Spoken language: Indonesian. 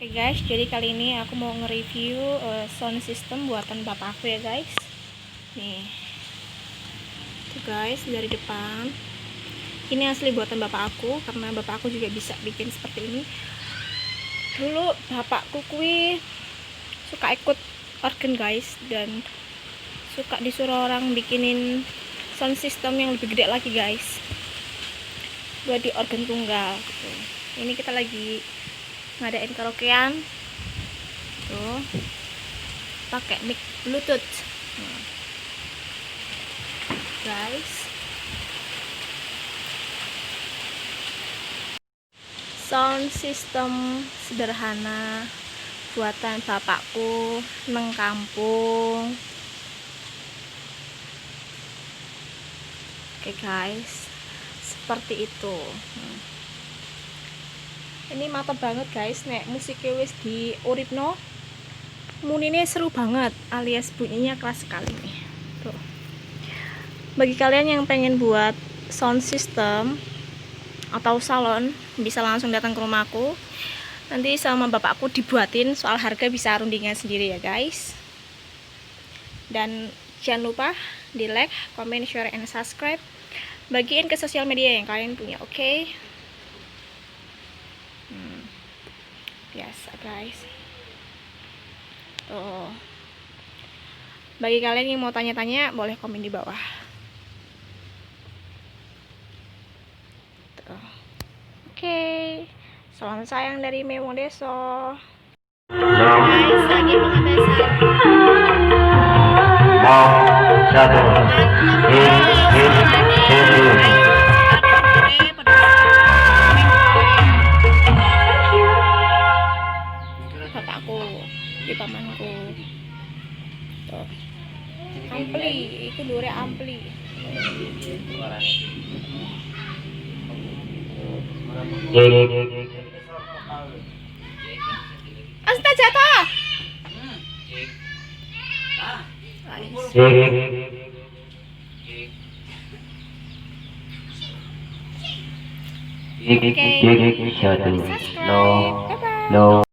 Oke guys, jadi kali ini aku mau nge-review sound system buatan bapakku ya guys. Nih, tuh guys, dari depan. Ini asli buatan bapak aku, karena bapak aku juga bisa bikin seperti ini. Dulu bapakku suka ikut organ guys, dan suka disuruh orang bikinin sound system yang lebih gede lagi guys, buat di organ tunggal gitu. Ini kita lagi ngadain karaokean tuh pakai mic bluetooth. Guys, sound system sederhana buatan bapakku neng kampung. Oke guys, seperti itu. Ini mantap banget guys, nek musiknya wis di uripno munine seru banget, alias bunyinya keras sekali nih. Tuh. Bagi kalian yang pengen buat sound system atau salon, bisa langsung datang ke rumahku. Nanti sama bapakku dibuatin, soal harga bisa rundingan sendiri ya guys. Dan jangan lupa di like, comment, share, and subscribe. Bagiin ke sosial media yang kalian punya, oke? Biasa guys. Tuh. Bagi kalian yang mau tanya-tanya, boleh komen di bawah. Tuh. Oke. Salam sayang dari Memo Deso. Guys, lagi pengetesan. Bapakku, di pamanku. Tuh. Ampli, itu dure ampli. Asta jatuh. Oke. Subscribe. Bye bye.